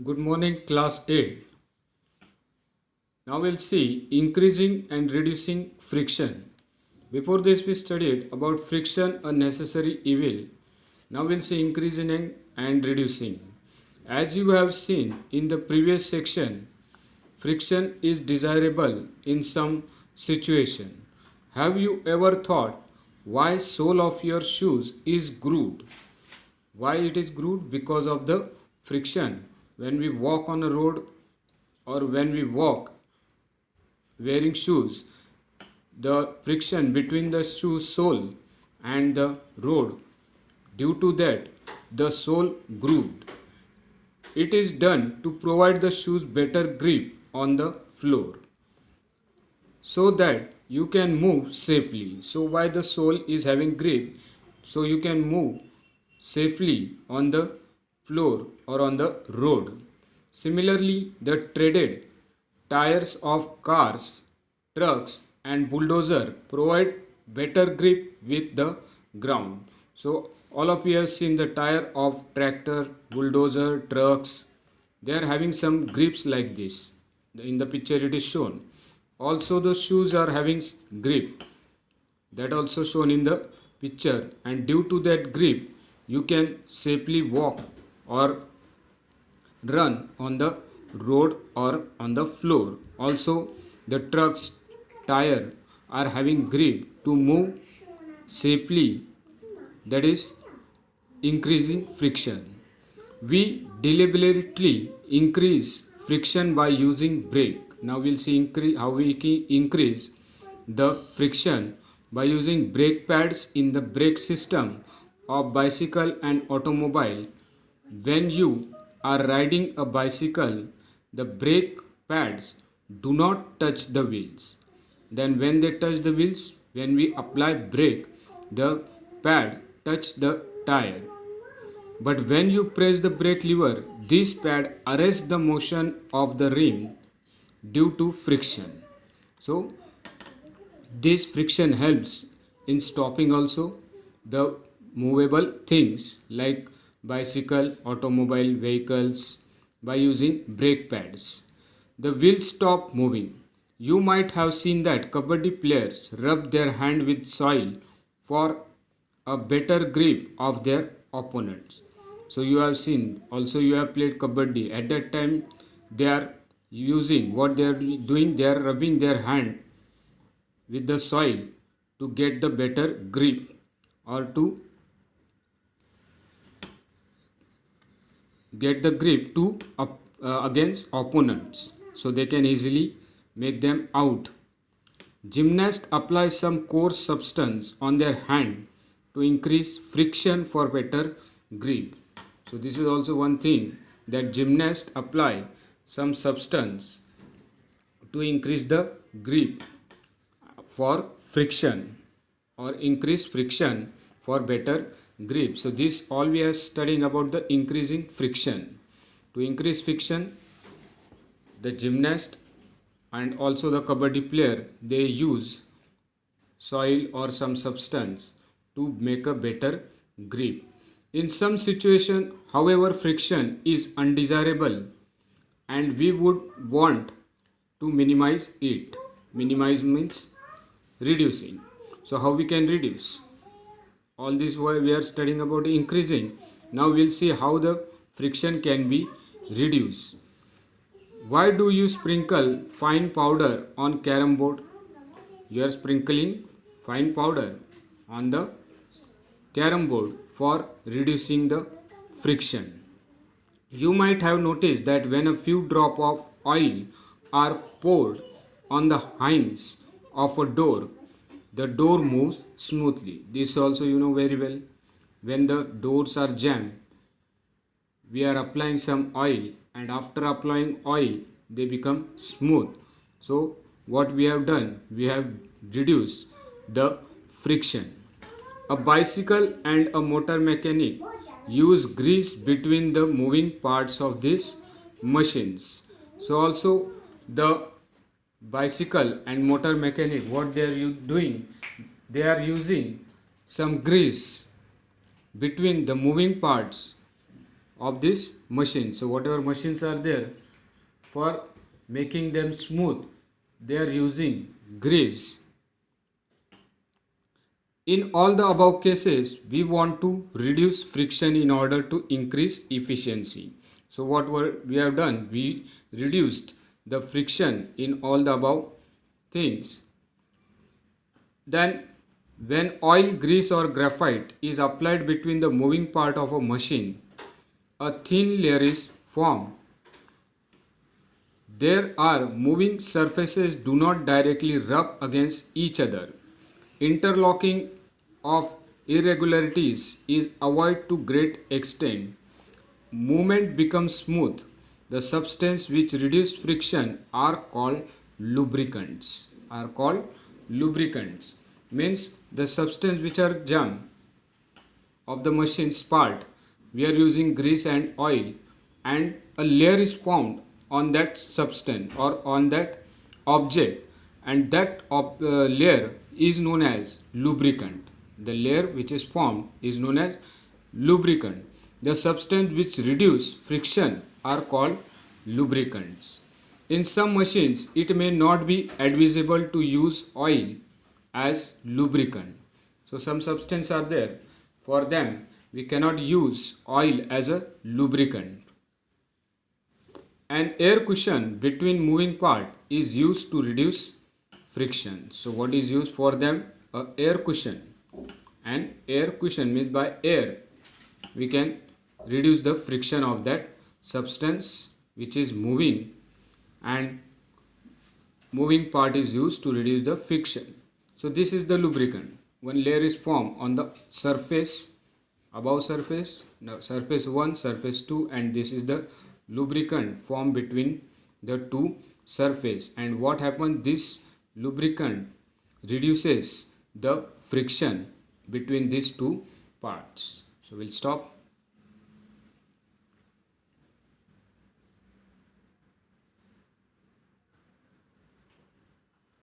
Good morning, class 8. Now we'll see increasing and reducing friction. Before this, we studied about friction, a necessary evil. Now we'll see increasing and reducing. As you have seen in the previous section, friction is desirable in some situation. Have you ever thought why sole of your shoes is grooved? Why it is grooved? Because of the friction. When we walk on a road or when we walk wearing shoes, the friction between the shoe sole and the road, due to that the sole grooved. It is done to provide the shoes better grip on the floor so that you can move safely. So why the sole is having grip? So you can move safely on the floor or on the road. Similarly, the treaded tires of cars, trucks and bulldozer provide better grip with the ground. So all of you have seen the tire of tractor, bulldozer, trucks. They are having some grips like this. In the picture it is shown. Also the shoes are having grip. That also shown in the picture, and due to that grip you can safely walk or run on the road or on the floor. Also the truck's tire are having grip to move safely, that is increasing friction. We deliberately increase friction by using brake. Now we'll see how we increase the friction by using brake pads in the brake system of bicycle and automobile. When you are riding a bicycle, the brake pads do not touch the wheels. Then when they touch the wheels, when we apply brake, the pad touch the tire. But when you press the brake lever, this pad arrests the motion of the rim due to friction. So this friction helps in stopping also the movable things like bicycle, automobile, vehicles by using brake pads. The wheels stop moving. You might have seen that kabaddi players rub their hand with soil for a better grip of their opponents. So you have seen, also you have played kabaddi. At that time they are using, what they are doing, they are rubbing their hand with the soil to get the better grip or to get the grip to against opponents, so they can easily make them out. Gymnasts apply some coarse substance on their hand to increase friction for better grip. So this is also one thing, that gymnasts apply some substance to increase the grip for friction or increase friction for better grip. So this all we are studying about the increasing friction. To increase friction, the gymnast and also the kabaddi player, they use soil or some substance to make a better grip. In some situation, however, friction is undesirable and we would want to minimize it. Minimize means reducing. So how we can reduce? All this while we are studying about increasing. Now we'll see how the friction can be reduced. Why do you sprinkle fine powder on carom board? You are sprinkling fine powder on the carom board for reducing the friction. You might have noticed that when a few drops of oil are poured on the hinge of a door, the door moves smoothly. This also you know very well. When the doors are jammed, we are applying some oil, and after applying oil they become smooth. So what we have done, we have reduced the friction. A bicycle and a motor mechanic use grease between the moving parts of these machines. So also the bicycle and motor mechanic, what they are doing, they are using some grease between the moving parts of this machine. So whatever machines are there, for making them smooth, they are using grease. In all the above cases, we want to reduce friction in order to increase efficiency. So what we have done, we reduced the friction in all the above things. Then when oil, grease or graphite is applied between the moving part of a machine, a thin layer is formed. There are moving surfaces do not directly rub against each other. Interlocking of irregularities is avoided to great extent. Movement becomes smooth. The substance which reduce friction are called lubricants. Means the substance which are jam of the machine's part. We are using grease and oil, and a layer is formed on that substance or on that object, and that layer is known as lubricant. The layer which is formed is known as lubricant. The substance which reduce friction are called lubricants. In some machines, it may not be advisable to use oil as lubricant. So some substances are there. For them, we cannot use oil as a lubricant. An air cushion between moving part is used to reduce friction. So what is used for them? A air cushion. An air cushion means by air we can reduce the friction of that substance which is moving, and moving part is used to reduce the friction. So this is the lubricant. One layer is formed on the surface, above surface, now surface 1, surface 2, and this is the lubricant formed between the two surface. And what happens, this lubricant reduces the friction between these two parts. So we'll stop.